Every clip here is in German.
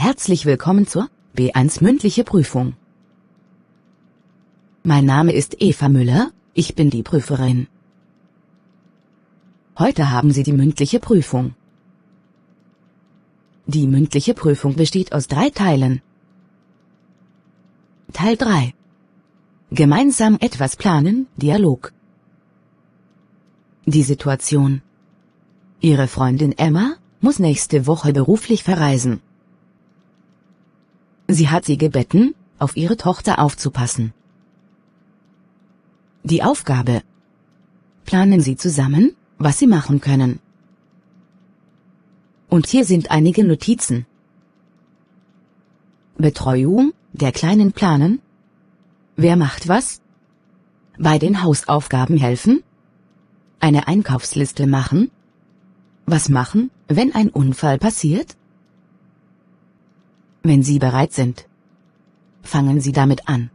Herzlich willkommen zur B1 mündliche Prüfung. Mein Name ist Eva Müller, ich bin die Prüferin. Heute haben Sie die mündliche Prüfung. Die mündliche Prüfung besteht aus 3 Teilen. Teil 3. Gemeinsam etwas planen, Dialog. Die Situation. Ihre Freundin Emma muss nächste Woche beruflich verreisen. Sie hat Sie gebeten, auf ihre Tochter aufzupassen. Die Aufgabe. Planen Sie zusammen, was Sie machen können. Und hier sind einige Notizen. Betreuung der Kleinen planen. Wer macht was? Bei den Hausaufgaben helfen. Eine Einkaufsliste machen. Was machen, wenn ein Unfall passiert? Wenn Sie bereit sind, fangen Sie damit an.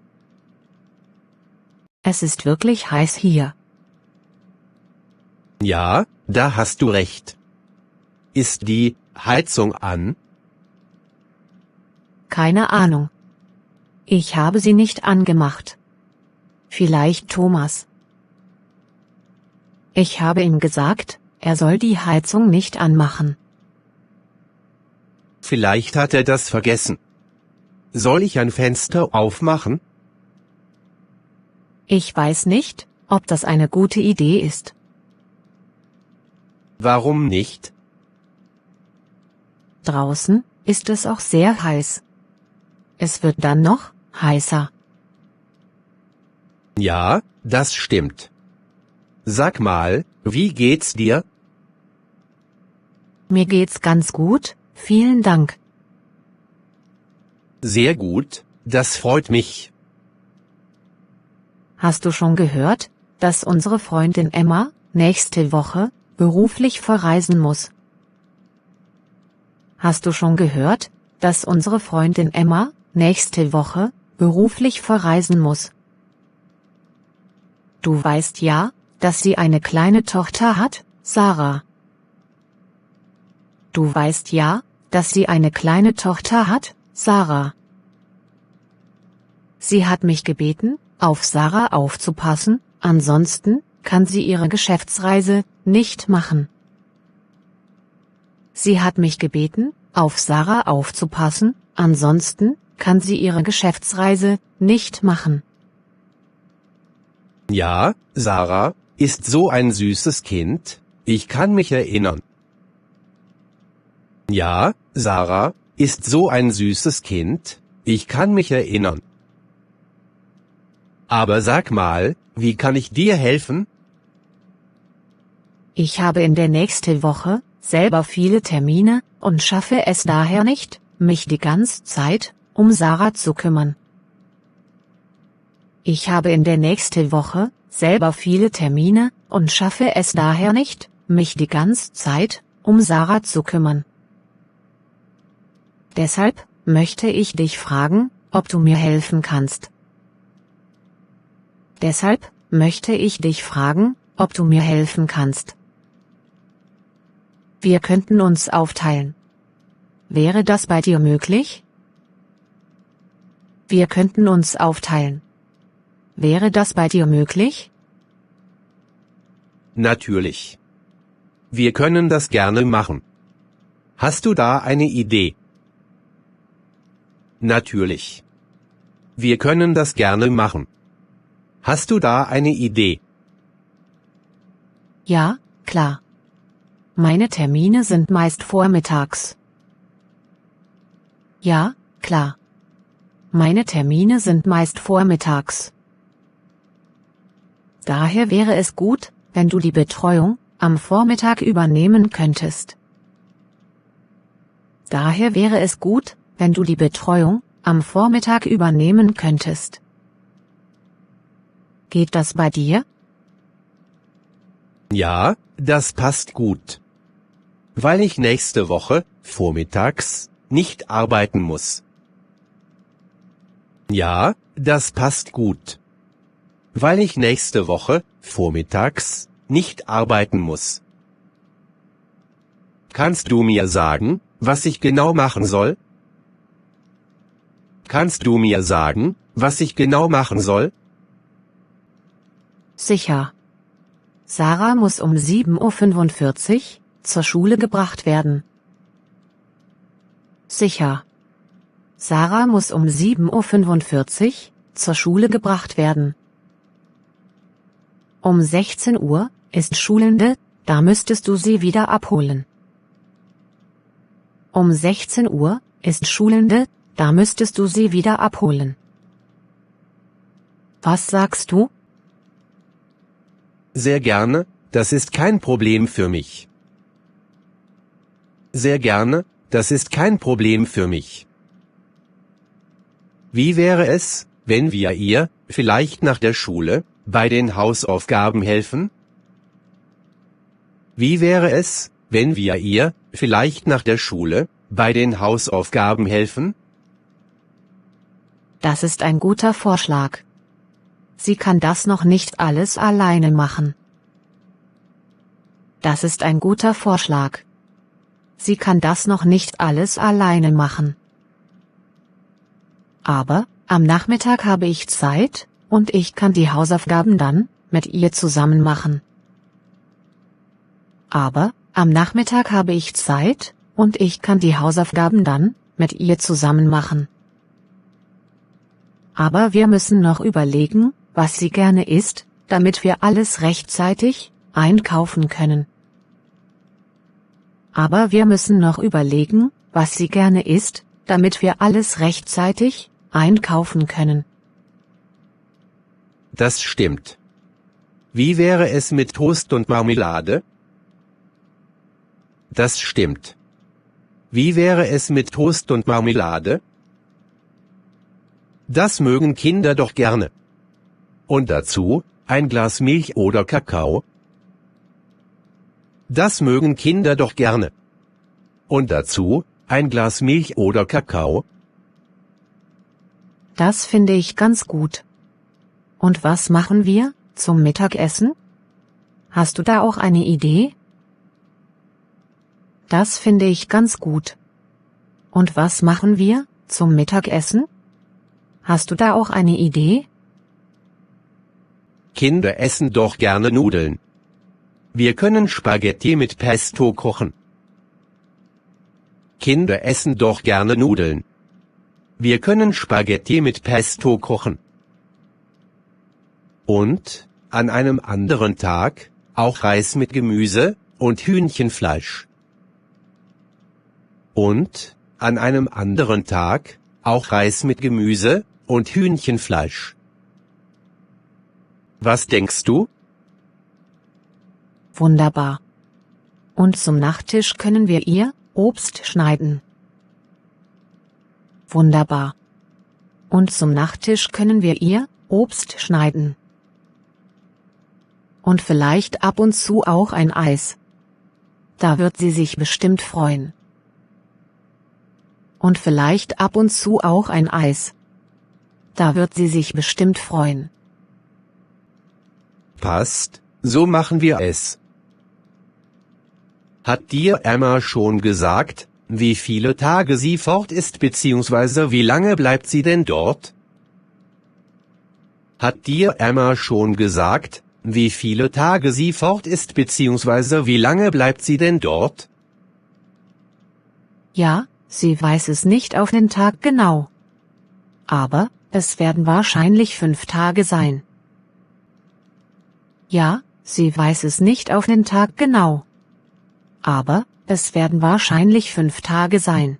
Es ist wirklich heiß hier. Ja, da hast du recht. Ist die Heizung an? Keine Ahnung. Ich habe sie nicht angemacht. Vielleicht Thomas. Ich habe ihm gesagt, er soll die Heizung nicht anmachen. Vielleicht hat er das vergessen. Soll ich ein Fenster aufmachen? Ich weiß nicht, ob das eine gute Idee ist. Warum nicht? Draußen ist es auch sehr heiß. Es wird dann noch heißer. Ja, das stimmt. Sag mal, wie geht's dir? Mir geht's ganz gut, vielen Dank. Sehr gut, das freut mich. Hast du schon gehört, dass unsere Freundin Emma nächste Woche beruflich verreisen muss? Hast du schon gehört, dass unsere Freundin Emma nächste Woche beruflich verreisen muss? Du weißt ja, dass sie eine kleine Tochter hat, Sarah. Du weißt ja, dass sie eine kleine Tochter hat, Sarah. Sie hat mich gebeten, auf Sarah aufzupassen, ansonsten kann sie ihre Geschäftsreise nicht machen. Sie hat mich gebeten, auf Sarah aufzupassen, ansonsten kann sie ihre Geschäftsreise nicht machen. Ja, Sarah ist so ein süßes Kind, ich kann mich erinnern. Ja, Sarah ist so ein süßes Kind, ich kann mich erinnern. Aber sag mal, wie kann ich dir helfen? Ich habe in der nächsten Woche selber viele Termine und schaffe es daher nicht, mich die ganze Zeit um Sarah zu kümmern. Ich habe in der nächsten Woche selber viele Termine und schaffe es daher nicht, mich die ganze Zeit um Sarah zu kümmern. Deshalb möchte ich dich fragen, ob du mir helfen kannst. Deshalb möchte ich dich fragen, ob du mir helfen kannst. Wir könnten uns aufteilen. Wäre das bei dir möglich? Wir könnten uns aufteilen. Wäre das bei dir möglich? Natürlich. Wir können das gerne machen. Hast du da eine Idee? Natürlich. Wir können das gerne machen. Hast du da eine Idee? Ja, klar. Meine Termine sind meist vormittags. Ja, klar. Meine Termine sind meist vormittags. Daher wäre es gut, wenn du die Betreuung am Vormittag übernehmen könntest. Daher wäre es gut, wenn du die Betreuung am Vormittag übernehmen könntest. Geht das bei dir? Ja, das passt gut. Weil ich nächste Woche, vormittags, nicht arbeiten muss. Ja, das passt gut. Weil ich nächste Woche, vormittags, nicht arbeiten muss. Kannst du mir sagen, was ich genau machen soll? Kannst du mir sagen, was ich genau machen soll? Sicher. Sarah muss um 7:45 Uhr zur Schule gebracht werden. Sicher. Sarah muss um 7:45 Uhr zur Schule gebracht werden. Um 16 Uhr ist Schulende, da müsstest du sie wieder abholen. Um 16 Uhr ist Schulende, da müsstest du sie wieder abholen. Was sagst du? Sehr gerne, das ist kein Problem für mich. Sehr gerne, das ist kein Problem für mich. Wie wäre es, wenn wir ihr, vielleicht nach der Schule, bei den Hausaufgaben helfen? Wie wäre es, wenn wir ihr, vielleicht nach der Schule, bei den Hausaufgaben helfen? Das ist ein guter Vorschlag. Sie kann das noch nicht alles alleine machen. Das ist ein guter Vorschlag. Sie kann das noch nicht alles alleine machen. Aber, am Nachmittag habe ich Zeit, und ich kann die Hausaufgaben dann, mit ihr zusammen machen. Aber, am Nachmittag habe ich Zeit, und ich kann die Hausaufgaben dann, mit ihr zusammen machen. Aber wir müssen noch überlegen, was sie gerne isst, damit wir alles rechtzeitig einkaufen können. Aber wir müssen noch überlegen, was sie gerne isst, damit wir alles rechtzeitig einkaufen können. Das stimmt. Wie wäre es mit Toast und Marmelade? Das stimmt. Wie wäre es mit Toast und Marmelade? Das mögen Kinder doch gerne. Und dazu, ein Glas Milch oder Kakao? Das mögen Kinder doch gerne. Und dazu, ein Glas Milch oder Kakao? Das finde ich ganz gut. Und was machen wir zum Mittagessen? Hast du da auch eine Idee? Das finde ich ganz gut. Und was machen wir zum Mittagessen? Hast du da auch eine Idee? Kinder essen doch gerne Nudeln. Wir können Spaghetti mit Pesto kochen. Kinder essen doch gerne Nudeln. Wir können Spaghetti mit Pesto kochen. Und, an einem anderen Tag, auch Reis mit Gemüse und Hühnchenfleisch. Und, an einem anderen Tag, auch Reis mit Gemüse und Hühnchenfleisch. Was denkst du? Wunderbar. Und zum Nachtisch können wir ihr Obst schneiden. Wunderbar. Und zum Nachtisch können wir ihr Obst schneiden. Und vielleicht ab und zu auch ein Eis. Da wird sie sich bestimmt freuen. Und vielleicht ab und zu auch ein Eis. Da wird sie sich bestimmt freuen. Passt, so machen wir es. Hat dir Emma schon gesagt, wie viele Tage sie fort ist bzw. wie lange bleibt sie denn dort? Hat dir Emma schon gesagt, wie viele Tage sie fort ist bzw. wie lange bleibt sie denn dort? Ja, sie weiß es nicht auf den Tag genau. Aber, es werden wahrscheinlich 5 Tage sein. Ja, sie weiß es nicht auf den Tag genau. Aber, es werden wahrscheinlich 5 Tage sein.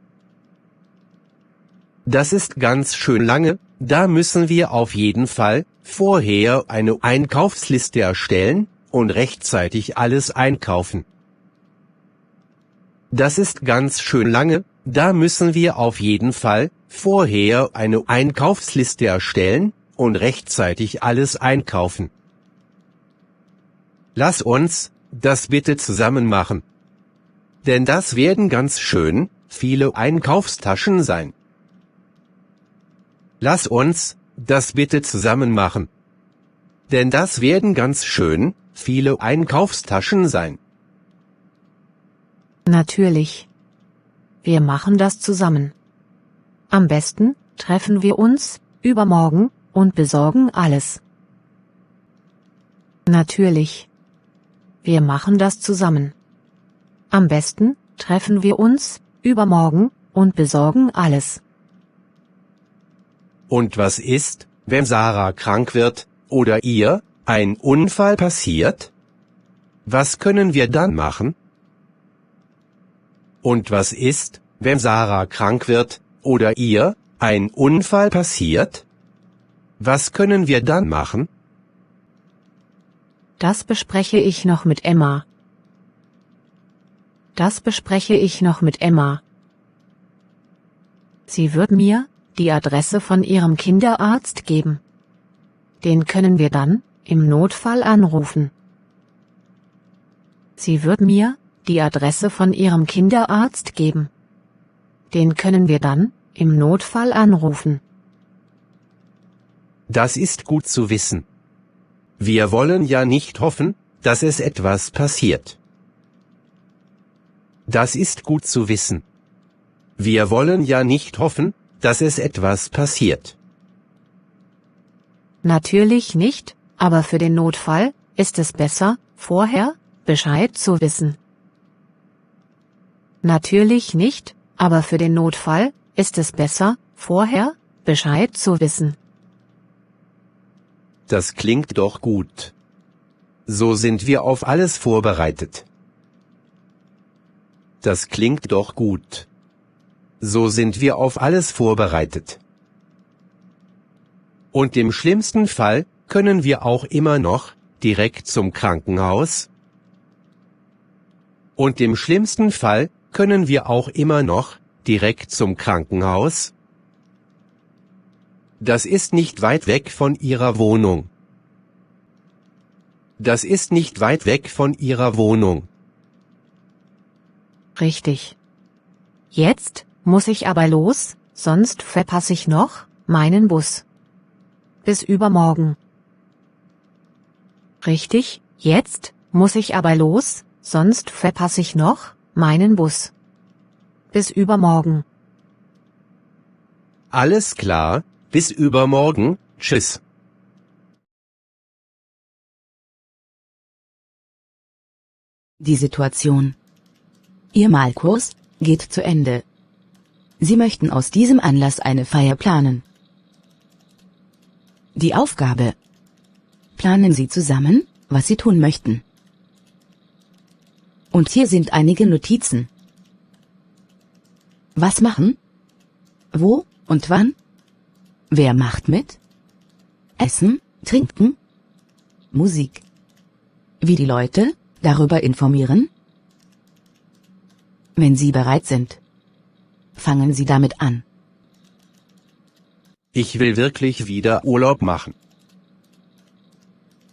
Das ist ganz schön lange, da müssen wir auf jeden Fall vorher eine Einkaufsliste erstellen und rechtzeitig alles einkaufen. Das ist ganz schön lange, da müssen wir auf jeden Fall vorher eine Einkaufsliste erstellen und rechtzeitig alles einkaufen. Lass uns das bitte zusammen machen. Denn das werden ganz schön viele Einkaufstaschen sein. Lass uns das bitte zusammen machen. Denn das werden ganz schön viele Einkaufstaschen sein. Natürlich. Wir machen das zusammen. Am besten, treffen wir uns übermorgen und besorgen alles. Natürlich. Wir machen das zusammen. Am besten treffen wir uns übermorgen und besorgen alles. Und was ist, wenn Sarah krank wird, oder ihr ein Unfall passiert? Was können wir dann machen? Und was ist, wenn Sarah krank wird, oder ihr ein Unfall passiert? Was können wir dann machen? Das bespreche ich noch mit Emma. Das bespreche ich noch mit Emma. Sie wird mir die Adresse von ihrem Kinderarzt geben. Den können wir dann im Notfall anrufen. Sie wird mir die Adresse von ihrem Kinderarzt geben. Den können wir dann im Notfall anrufen. Das ist gut zu wissen. Wir wollen ja nicht hoffen, dass es etwas passiert. Das ist gut zu wissen. Wir wollen ja nicht hoffen, dass es etwas passiert. Natürlich nicht, aber für den Notfall ist es besser, vorher Bescheid zu wissen. Natürlich nicht, aber für den Notfall ist es besser, vorher Bescheid zu wissen. Das klingt doch gut. So sind wir auf alles vorbereitet. Das klingt doch gut. So sind wir auf alles vorbereitet. Und im schlimmsten Fall können wir auch immer noch direkt zum Krankenhaus. Und im schlimmsten Fall können wir auch immer noch direkt zum Krankenhaus. Das ist nicht weit weg von Ihrer Wohnung. Das ist nicht weit weg von Ihrer Wohnung. Richtig. Jetzt muss ich aber los, sonst verpasse ich noch meinen Bus. Bis übermorgen. Richtig, jetzt muss ich aber los, sonst verpasse ich noch meinen Bus. Bis übermorgen. Alles klar, bis übermorgen, tschüss. Die Situation. Ihr Malkurs geht zu Ende. Sie möchten aus diesem Anlass eine Feier planen. Die Aufgabe. Planen Sie zusammen, was Sie tun möchten. Und hier sind einige Notizen. Was machen? Wo und wann? Wer macht mit? Essen, trinken? Musik. Wie die Leute darüber informieren? Wenn Sie bereit sind, fangen Sie damit an. Ich will wirklich wieder Urlaub machen.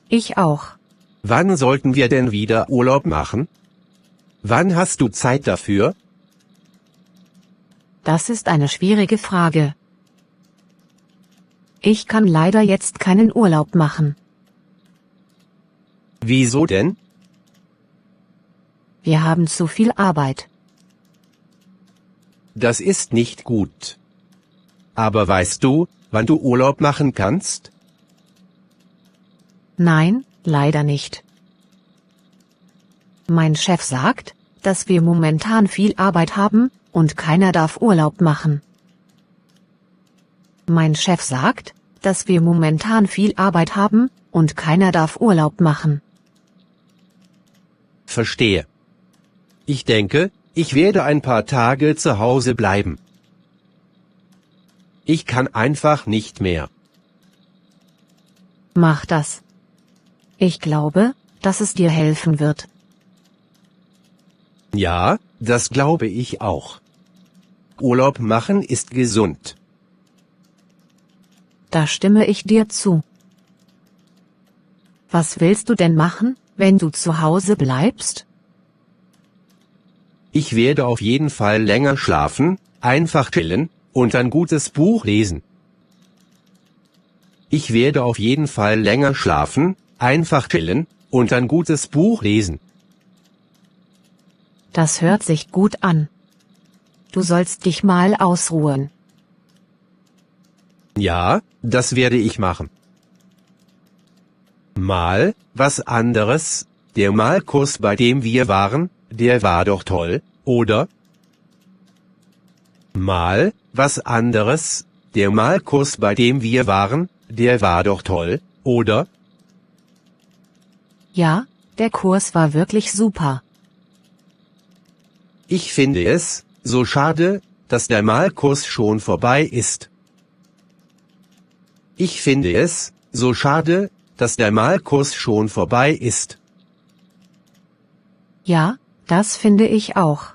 Ich auch. Wann sollten wir denn wieder Urlaub machen? Wann hast du Zeit dafür? Das ist eine schwierige Frage. Ich kann leider jetzt keinen Urlaub machen. Wieso denn? Wir haben zu viel Arbeit. Das ist nicht gut. Aber weißt du, wann du Urlaub machen kannst? Nein, leider nicht. Mein Chef sagt, dass wir momentan viel Arbeit haben und keiner darf Urlaub machen. Mein Chef sagt, dass wir momentan viel Arbeit haben und keiner darf Urlaub machen. Verstehe. Ich denke, ich werde ein paar Tage zu Hause bleiben. Ich kann einfach nicht mehr. Mach das. Ich glaube, dass es dir helfen wird. Ja, das glaube ich auch. Urlaub machen ist gesund. Da stimme ich dir zu. Was willst du denn machen, wenn du zu Hause bleibst? Ich werde auf jeden Fall länger schlafen, einfach chillen und ein gutes Buch lesen. Ich werde auf jeden Fall länger schlafen, einfach chillen und ein gutes Buch lesen. Das hört sich gut an. Du sollst dich mal ausruhen. Ja, das werde ich machen. Mal, was anderes, der Malkurs, bei dem wir waren, der war doch toll, oder? Mal, was anderes, der Malkurs, bei dem wir waren, der war doch toll, oder? Ja, der Kurs war wirklich super. Ich finde es so schade, dass der Malkurs schon vorbei ist. Ich finde es so schade, dass der Malkurs schon vorbei ist. Ja, das finde ich auch.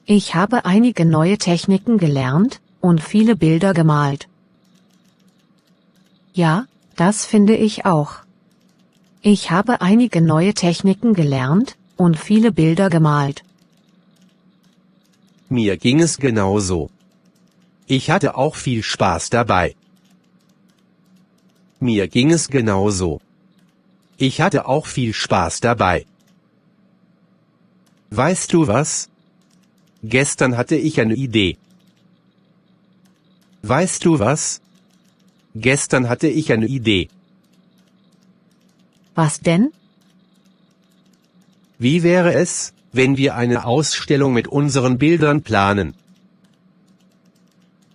Ich habe einige neue Techniken gelernt und viele Bilder gemalt. Ja, das finde ich auch. Ich habe einige neue Techniken gelernt und viele Bilder gemalt. Mir ging es genauso. Ich hatte auch viel Spaß dabei. Mir ging es genauso. Ich hatte auch viel Spaß dabei. Weißt du was? Gestern hatte ich eine Idee. Weißt du was? Gestern hatte ich eine Idee. Was denn? Wie wäre es, wenn wir eine Ausstellung mit unseren Bildern planen?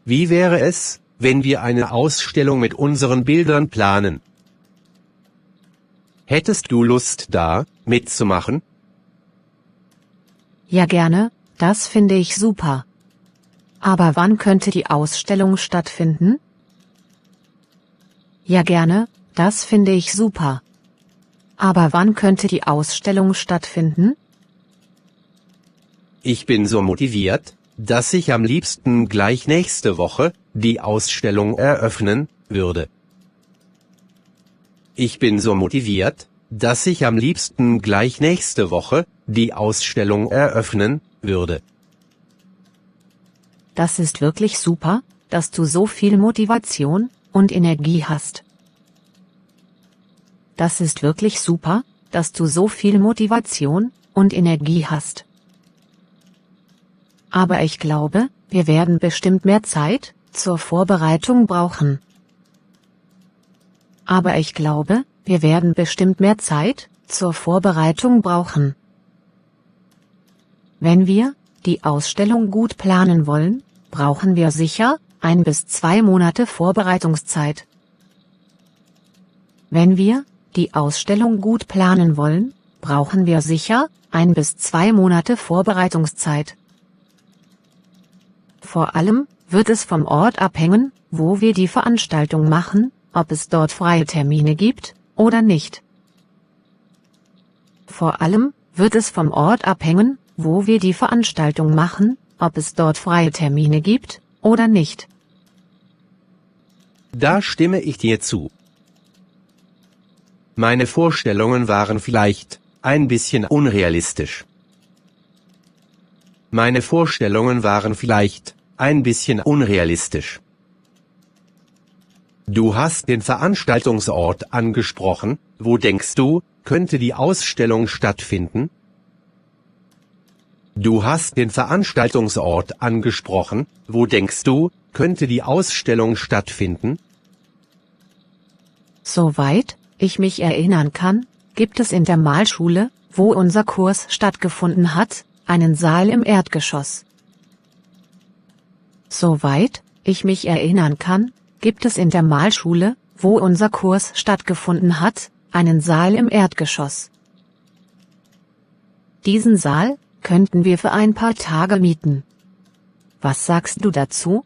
Wie wäre es, wenn wir eine Ausstellung mit unseren Bildern planen? Hättest du Lust da, mitzumachen? Ja gerne, das finde ich super. Aber wann könnte die Ausstellung stattfinden? Ja gerne, das finde ich super. Aber wann könnte die Ausstellung stattfinden? Ich bin so motiviert, dass ich am liebsten gleich nächste Woche die Ausstellung eröffnen würde. Ich bin so motiviert, dass ich am liebsten gleich nächste Woche die Ausstellung eröffnen würde. Das ist wirklich super, dass du so viel Motivation und Energie hast. Das ist wirklich super, dass du so viel Motivation und Energie hast. Aber ich glaube, wir werden bestimmt mehr Zeit zur Vorbereitung brauchen. Aber ich glaube, wir werden bestimmt mehr Zeit zur Vorbereitung brauchen. Wenn wir die Ausstellung gut planen wollen, brauchen wir sicher 1 bis 2 Monate Vorbereitungszeit. Wenn wir die Ausstellung gut planen wollen, brauchen wir sicher 1 bis 2 Monate Vorbereitungszeit. Vor allem wird es vom Ort abhängen, wo wir die Veranstaltung machen, ob es dort freie Termine gibt oder nicht. Vor allem wird es vom Ort abhängen, wo wir die Veranstaltung machen, ob es dort freie Termine gibt oder nicht. Da stimme ich dir zu. Meine Vorstellungen waren vielleicht ein bisschen unrealistisch. Meine Vorstellungen waren vielleicht ein bisschen unrealistisch. Du hast den Veranstaltungsort angesprochen. Wo denkst du, könnte die Ausstellung stattfinden? Du hast den Veranstaltungsort angesprochen. Wo denkst du, könnte die Ausstellung stattfinden? Soweit ich mich erinnern kann, gibt es in der Malschule, wo unser Kurs stattgefunden hat, einen Saal im Erdgeschoss. Soweit ich mich erinnern kann, gibt es in der Malschule, wo unser Kurs stattgefunden hat, einen Saal im Erdgeschoss. Diesen Saal könnten wir für ein paar Tage mieten. Was sagst du dazu?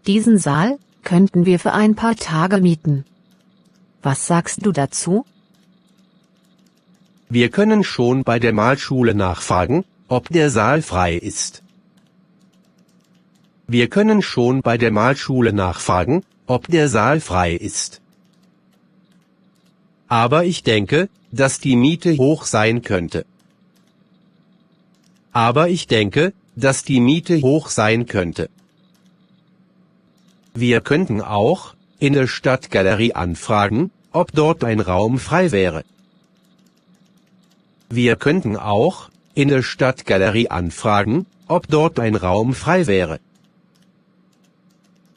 Diesen Saal könnten wir für ein paar Tage mieten. Was sagst du dazu? Wir können schon bei der Malschule nachfragen, ob der Saal frei ist. Wir können schon bei der Malschule nachfragen, ob der Saal frei ist. Aber ich denke, dass die Miete hoch sein könnte. Aber ich denke, dass die Miete hoch sein könnte. Wir könnten auch in der Stadtgalerie anfragen, ob dort ein Raum frei wäre. Wir könnten auch in der Stadtgalerie anfragen, ob dort ein Raum frei wäre.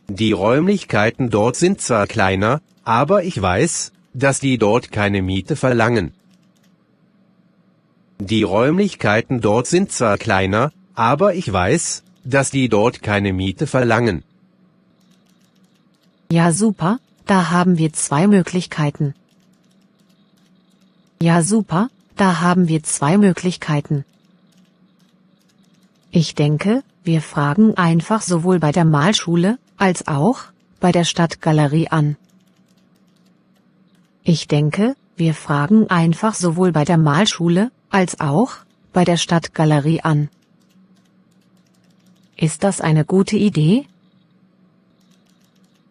Die Räumlichkeiten dort sind zwar kleiner, aber ich weiß, dass die dort keine Miete verlangen. Die Räumlichkeiten dort sind zwar kleiner, aber ich weiß, dass die dort keine Miete verlangen. Ja super, da haben wir zwei Möglichkeiten. Ja super, da haben wir zwei Möglichkeiten. Ich denke, wir fragen einfach sowohl bei der Malschule, als auch bei der Stadtgalerie an. Ich denke, wir fragen einfach sowohl bei der Malschule, als auch bei der Stadtgalerie an. Ist das eine gute Idee?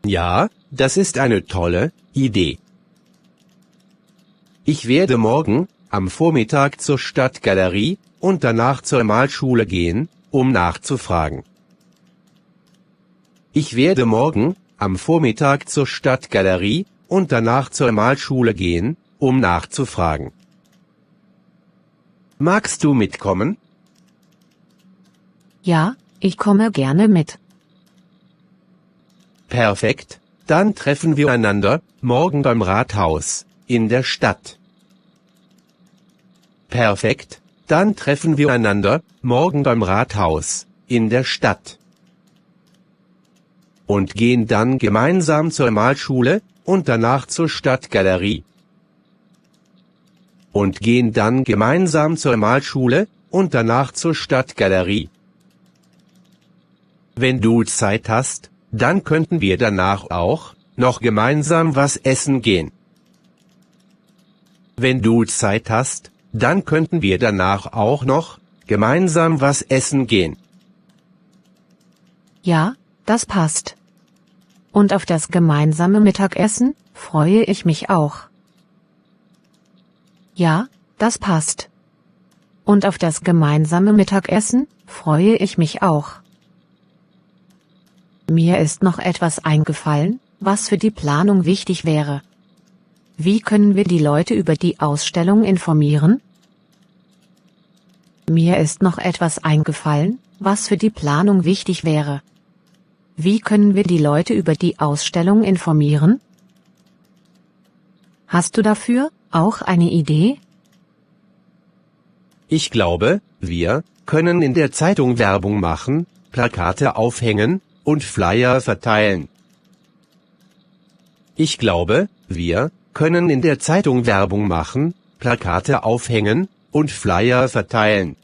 Ja, das ist eine tolle Idee. Ich werde morgen, am Vormittag zur Stadtgalerie und danach zur Malschule gehen, um nachzufragen. Ich werde morgen, am Vormittag zur Stadtgalerie und danach zur Malschule gehen, um nachzufragen. Magst du mitkommen? Ja, ich komme gerne mit. Perfekt, dann treffen wir einander morgen beim Rathaus in der Stadt. Perfekt, dann treffen wir einander morgen beim Rathaus in der Stadt. Und gehen dann gemeinsam zur Malschule und danach zur Stadtgalerie. Und gehen dann gemeinsam zur Malschule und danach zur Stadtgalerie. Wenn du Zeit hast, dann könnten wir danach auch noch gemeinsam was essen gehen. Wenn du Zeit hast, dann könnten wir danach auch noch gemeinsam was essen gehen. Ja, das passt. Und auf das gemeinsame Mittagessen freue ich mich auch. Ja, das passt. Und auf das gemeinsame Mittagessen freue ich mich auch. Mir ist noch etwas eingefallen, was für die Planung wichtig wäre. Wie können wir die Leute über die Ausstellung informieren? Mir ist noch etwas eingefallen, was für die Planung wichtig wäre. Wie können wir die Leute über die Ausstellung informieren? Hast du dafür auch eine Idee? Ich glaube, wir können in der Zeitung Werbung machen, Plakate aufhängen und Flyer verteilen. Ich glaube, wir können in der Zeitung Werbung machen, Plakate aufhängen und Flyer verteilen.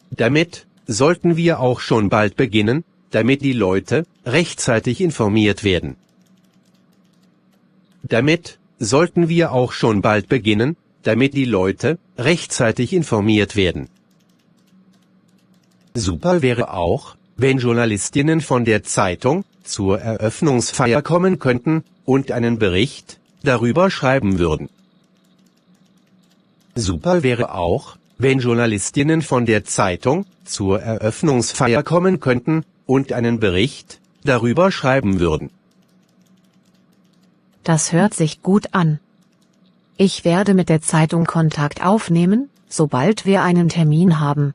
Damit sollten wir auch schon bald beginnen, damit die Leute rechtzeitig informiert werden. Damit sollten wir auch schon bald beginnen, damit die Leute rechtzeitig informiert werden. Super wäre auch, wenn Journalistinnen von der Zeitung zur Eröffnungsfeier kommen könnten und einen Bericht darüber schreiben würden. Super wäre auch, wenn Journalistinnen von der Zeitung zur Eröffnungsfeier kommen könnten und einen Bericht darüber schreiben würden. Das hört sich gut an. Ich werde mit der Zeitung Kontakt aufnehmen, sobald wir einen Termin haben.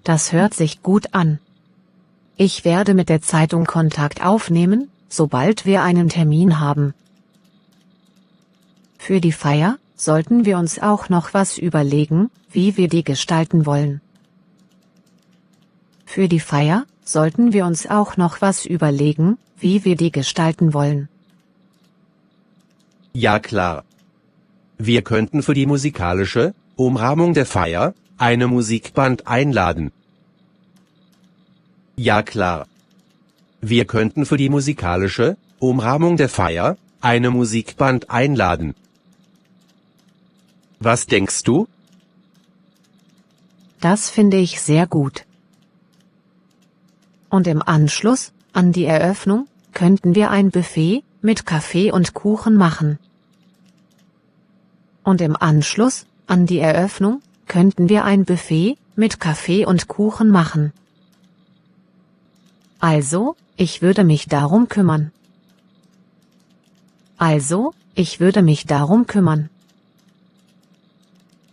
Das hört sich gut an. Ich werde mit der Zeitung Kontakt aufnehmen, sobald wir einen Termin haben. Für die Feier sollten wir uns auch noch was überlegen, wie wir die gestalten wollen. Für die Feier sollten wir uns auch noch was überlegen, wie wir die gestalten wollen. Ja klar. Wir könnten für die musikalische Umrahmung der Feier eine Musikband einladen. Ja klar. Wir könnten für die musikalische Umrahmung der Feier eine Musikband einladen. Was denkst du? Das finde ich sehr gut. Und im Anschluss an die Eröffnung könnten wir ein Buffet mit Kaffee und Kuchen machen. Und im Anschluss an die Eröffnung könnten wir ein Buffet mit Kaffee und Kuchen machen. Also, ich würde mich darum kümmern. Also, ich würde mich darum kümmern.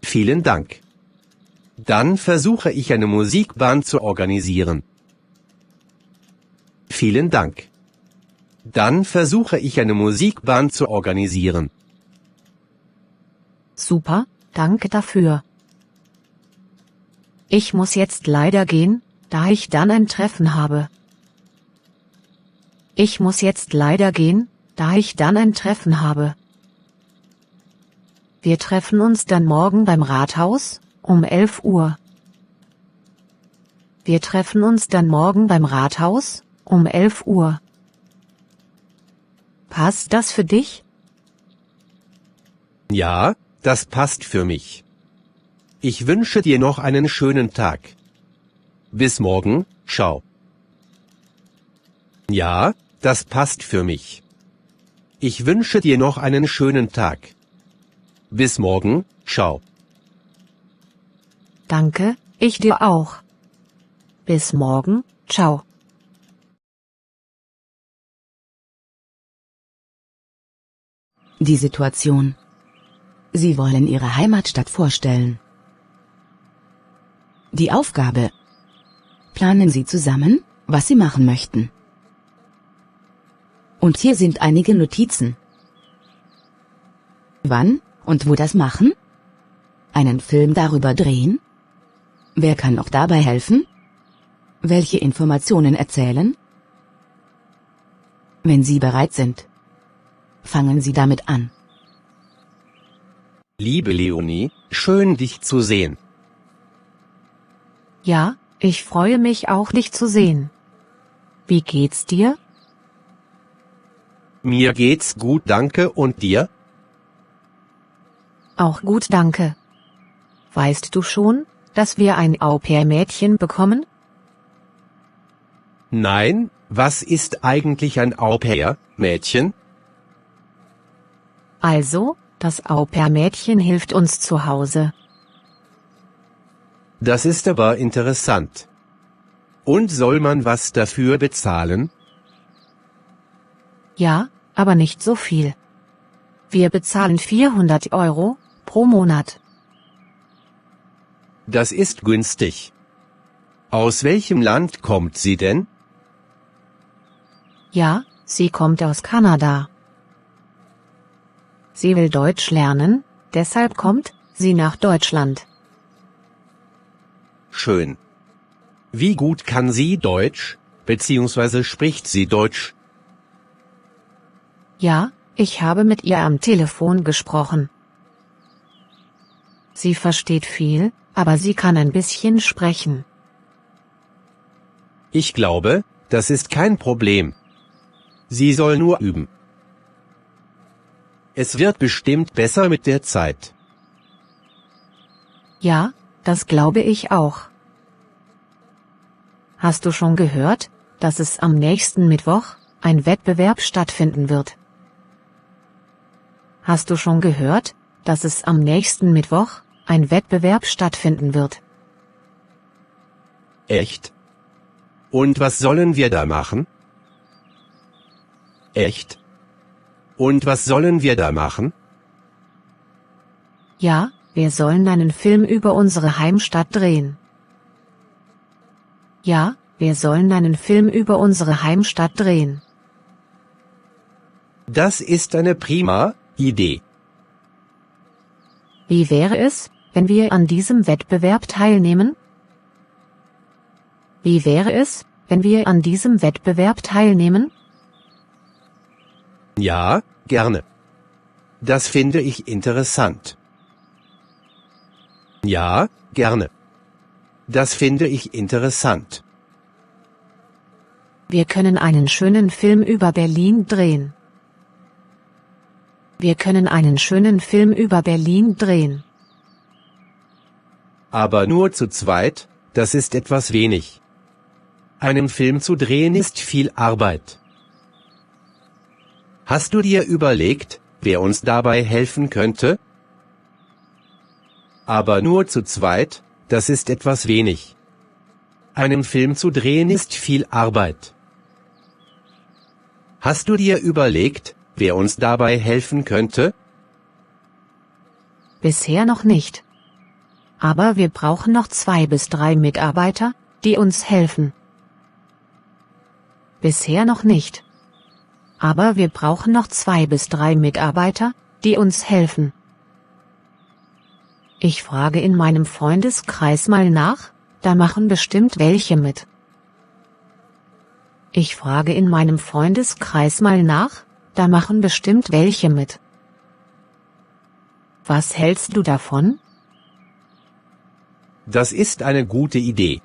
Vielen Dank. Dann versuche ich eine Musikband zu organisieren. Vielen Dank. Dann versuche ich eine Musikband zu organisieren. Super, danke dafür. Ich muss jetzt leider gehen, da ich dann ein Treffen habe. Ich muss jetzt leider gehen, da ich dann ein Treffen habe. Wir treffen uns dann morgen beim Rathaus, um 11 Uhr. Wir treffen uns dann morgen beim Rathaus, um 11 Uhr. Passt das für dich? Ja, das passt für mich. Ich wünsche dir noch einen schönen Tag. Bis morgen, ciao. Ja, das passt für mich. Ich wünsche dir noch einen schönen Tag. Bis morgen, ciao. Danke, ich dir auch. Bis morgen, ciao. Die Situation. Sie wollen Ihre Heimatstadt vorstellen. Die Aufgabe. Planen Sie zusammen, was Sie machen möchten. Und hier sind einige Notizen. Wann und wo das machen? Einen Film darüber drehen? Wer kann noch dabei helfen? Welche Informationen erzählen? Wenn Sie bereit sind, fangen Sie damit an. Liebe Leonie, schön dich zu sehen. Ja, ich freue mich auch, dich zu sehen. Wie geht's dir? Mir geht's gut, danke, und dir? Auch gut, danke. Weißt du schon, dass wir ein Au-pair-Mädchen bekommen? Nein, was ist eigentlich ein Au-pair-Mädchen? Also, das Au-pair-Mädchen hilft uns zu Hause. Das ist aber interessant. Und soll man was dafür bezahlen? Ja, aber nicht so viel. Wir bezahlen 400 € pro Monat. Das ist günstig. Aus welchem Land kommt sie denn? Ja, sie kommt aus Kanada. Sie will Deutsch lernen, deshalb kommt sie nach Deutschland. Schön. Wie gut kann sie Deutsch, beziehungsweise spricht sie Deutsch? Ja, ich habe mit ihr am Telefon gesprochen. Sie versteht viel, aber sie kann ein bisschen sprechen. Ich glaube, das ist kein Problem. Sie soll nur üben. Es wird bestimmt besser mit der Zeit. Ja, das glaube ich auch. Hast du schon gehört, dass es am nächsten Mittwoch ein Wettbewerb stattfinden wird? Hast du schon gehört, dass es am nächsten Mittwoch ein Wettbewerb stattfinden wird? Echt? Und was sollen wir da machen? Echt? Und was sollen wir da machen? Ja, wir sollen einen Film über unsere Heimstadt drehen. Ja, wir sollen einen Film über unsere Heimstadt drehen. Das ist eine prima Idee. Wie wäre es, wenn wir an diesem Wettbewerb teilnehmen? Wie wäre es, wenn wir an diesem Wettbewerb teilnehmen? Ja, gerne. Das finde ich interessant. Ja, gerne. Das finde ich interessant. Wir können einen schönen Film über Berlin drehen. Wir können einen schönen Film über Berlin drehen. Aber nur zu zweit, das ist etwas wenig. Einen Film zu drehen ist viel Arbeit. Hast du dir überlegt, wer uns dabei helfen könnte? Aber nur zu zweit, das ist etwas wenig. Einen Film zu drehen ist viel Arbeit. Hast du dir überlegt, wer uns dabei helfen könnte? Bisher noch nicht. Aber wir brauchen noch 2 bis 3 Mitarbeiter, die uns helfen. bisher noch nicht. Aber wir brauchen noch 2 bis 3 Mitarbeiter, die uns helfen. Ich frage in meinem Freundeskreis mal nach, da machen bestimmt welche mit. Ich frage in meinem Freundeskreis mal nach, da machen bestimmt welche mit. Was hältst du davon? Das ist eine gute Idee.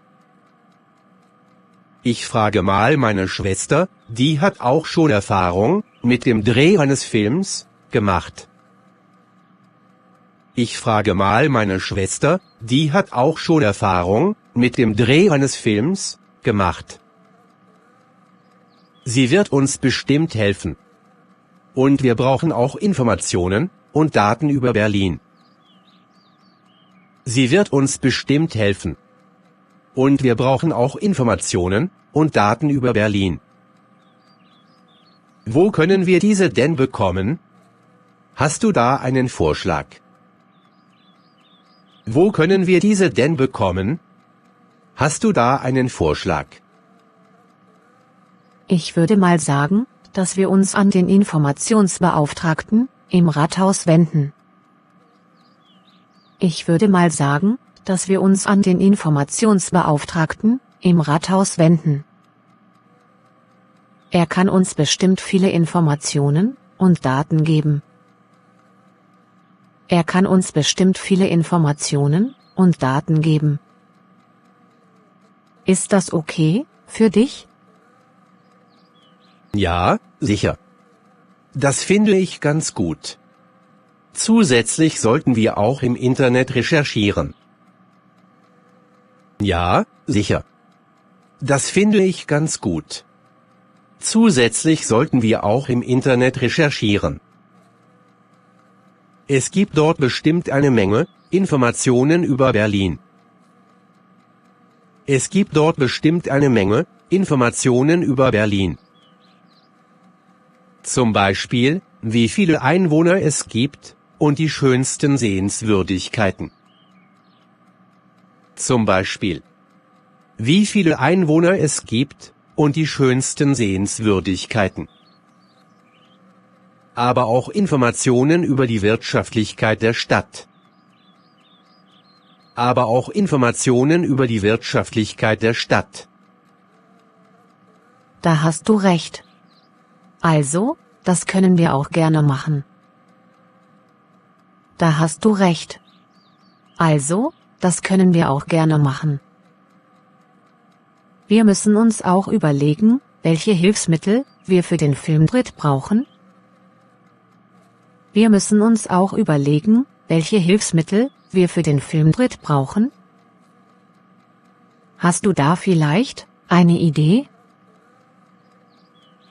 Ich frage mal meine Schwester, die hat auch schon Erfahrung mit dem Dreh eines Films gemacht. Ich frage mal meine Schwester, die hat auch schon Erfahrung mit dem Dreh eines Films gemacht. Sie wird uns bestimmt helfen. Und wir brauchen auch Informationen und Daten über Berlin. Sie wird uns bestimmt helfen. Und wir brauchen auch Informationen und Daten über Berlin. Wo können wir diese denn bekommen? Hast du da einen Vorschlag? Wo können wir diese denn bekommen? Hast du da einen Vorschlag? Ich würde mal sagen, dass wir uns an den Informationsbeauftragten im Rathaus wenden. Ich würde mal sagen, dass wir uns an den Informationsbeauftragten im Rathaus wenden. Er kann uns bestimmt viele Informationen und Daten geben. Er kann uns bestimmt viele Informationen und Daten geben. Ist das okay für dich? Ja, sicher. Das finde ich ganz gut. Zusätzlich sollten wir auch im Internet recherchieren. Ja, sicher. Das finde ich ganz gut. Zusätzlich sollten wir auch im Internet recherchieren. Es gibt dort bestimmt eine Menge Informationen über Berlin. Es gibt dort bestimmt eine Menge Informationen über Berlin. Zum Beispiel, wie viele Einwohner es gibt und die schönsten Sehenswürdigkeiten. Zum Beispiel, wie viele Einwohner es gibt und die schönsten Sehenswürdigkeiten. Aber auch Informationen über die Wirtschaftlichkeit der Stadt. Aber auch Informationen über die Wirtschaftlichkeit der Stadt. Da hast du recht. Also, das können wir auch gerne machen. Da hast du recht. Also, das können wir auch gerne machen. Wir müssen uns auch überlegen, welche Hilfsmittel wir für den Filmdreh brauchen. Wir müssen uns auch überlegen, welche Hilfsmittel wir für den Filmdreh brauchen. Hast du da vielleicht eine Idee?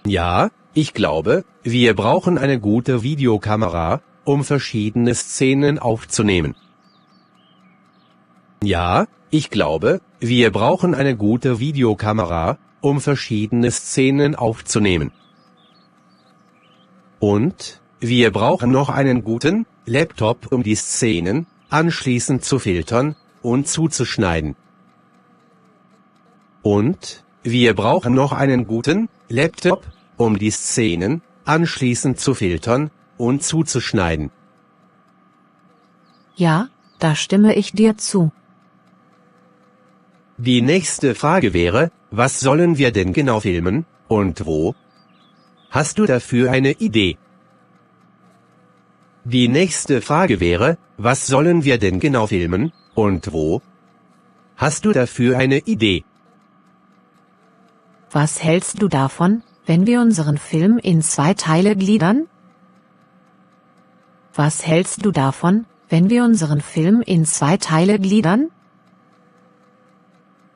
Ja, ich glaube, wir brauchen eine gute Videokamera, um verschiedene Szenen aufzunehmen. Ja, ich glaube, wir brauchen eine gute Videokamera, um verschiedene Szenen aufzunehmen. Und wir brauchen noch einen guten Laptop, um die Szenen anschließend zu filtern und zuzuschneiden. Und wir brauchen noch einen guten Laptop, um die Szenen anschließend zu filtern und zuzuschneiden. Ja, da stimme ich dir zu. Die nächste Frage wäre, was sollen wir denn genau filmen und wo? Hast du dafür eine Idee? Die nächste Frage wäre, was sollen wir denn genau filmen und wo? Hast du dafür eine Idee? Was hältst du davon, wenn wir unseren Film in 2 Teile gliedern? Was hältst du davon, wenn wir unseren Film in 2 Teile gliedern?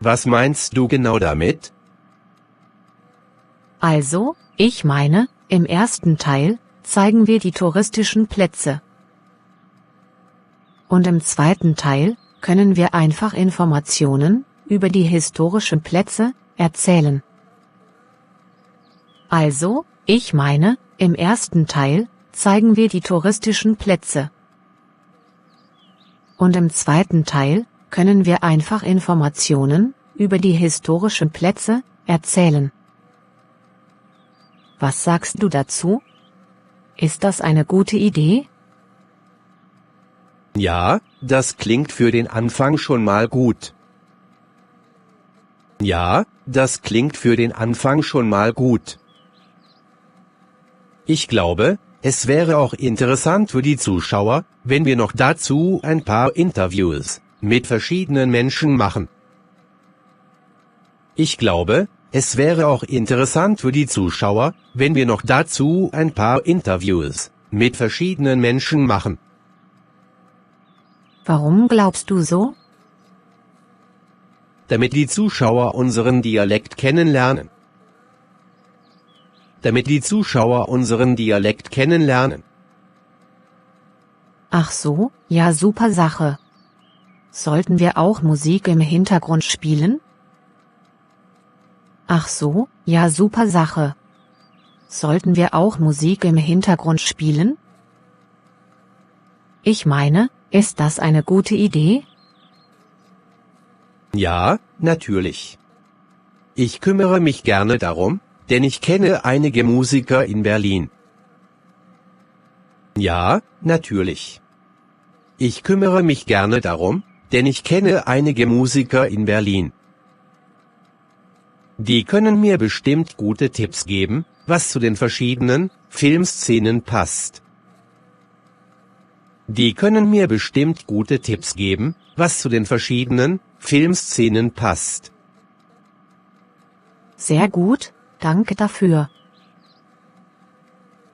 Was meinst du genau damit? Also, ich meine, im ersten Teil zeigen wir die touristischen Plätze. Und im zweiten Teil können wir einfach Informationen über die historischen Plätze erzählen. Also, ich meine, im ersten Teil zeigen wir die touristischen Plätze. Und im zweiten Teil können wir einfach Informationen über die historischen Plätze erzählen. Was sagst du dazu? Ist das eine gute Idee? Ja, das klingt für den Anfang schon mal gut. Ja, das klingt für den Anfang schon mal gut. Ich glaube, es wäre auch interessant für die Zuschauer, wenn wir noch dazu ein paar Interviews mit verschiedenen Menschen machen. Ich glaube, es wäre auch interessant für die Zuschauer, wenn wir noch dazu ein paar Interviews mit verschiedenen Menschen machen. Warum glaubst du so? Damit die Zuschauer unseren Dialekt kennenlernen. Damit die Zuschauer unseren Dialekt kennenlernen. Ach so, ja, super Sache. Sollten wir auch Musik im Hintergrund spielen? Ach so, ja, super Sache. Sollten wir auch Musik im Hintergrund spielen? Ich meine, ist das eine gute Idee? Ja, natürlich. Ich kümmere mich gerne darum, denn ich kenne einige Musiker in Berlin. Ja, natürlich. Ich kümmere mich gerne darum, denn ich kenne einige Musiker in Berlin. Die können mir bestimmt gute Tipps geben, was zu den verschiedenen Filmszenen passt. Die können mir bestimmt gute Tipps geben, was zu den verschiedenen Filmszenen passt. Sehr gut, danke dafür.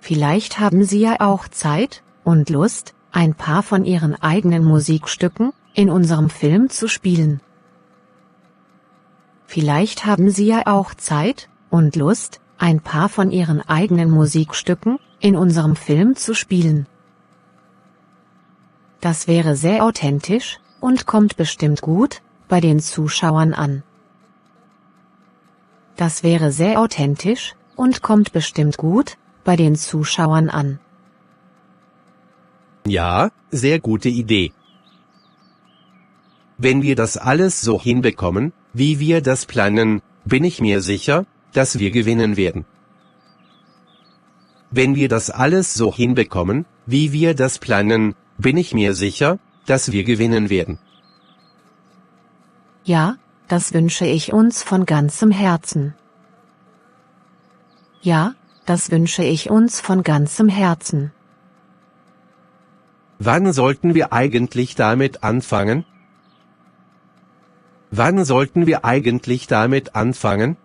Vielleicht haben Sie ja auch Zeit und Lust, ein paar von Ihren eigenen Musikstücken in unserem Film zu spielen. Vielleicht haben Sie ja auch Zeit und Lust, ein paar von Ihren eigenen Musikstücken in unserem Film zu spielen. Das wäre sehr authentisch und kommt bestimmt gut bei den Zuschauern an. Das wäre sehr authentisch und kommt bestimmt gut bei den Zuschauern an. Ja, sehr gute Idee. Wenn wir das alles so hinbekommen, wie wir das planen, bin ich mir sicher, dass wir gewinnen werden. Wenn wir das alles so hinbekommen, wie wir das planen, bin ich mir sicher, dass wir gewinnen werden. Ja, das wünsche ich uns von ganzem Herzen. Ja, das wünsche ich uns von ganzem Herzen. Wann sollten wir eigentlich damit anfangen? Wann sollten wir eigentlich damit anfangen?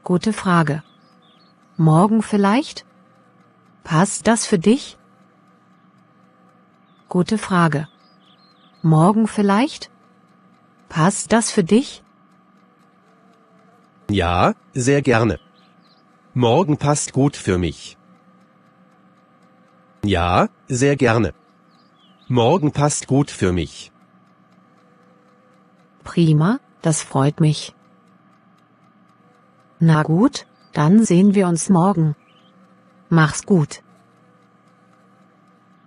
Gute Frage. Morgen vielleicht? Passt das für dich? Gute Frage. Morgen vielleicht? Passt das für dich? Ja, sehr gerne. Morgen passt gut für mich. Ja, sehr gerne. Morgen passt gut für mich. Prima, das freut mich. Na gut, dann sehen wir uns morgen. Mach's gut.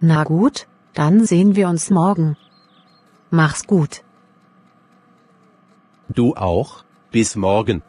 Na gut, dann sehen wir uns morgen. Mach's gut. Du auch, bis morgen.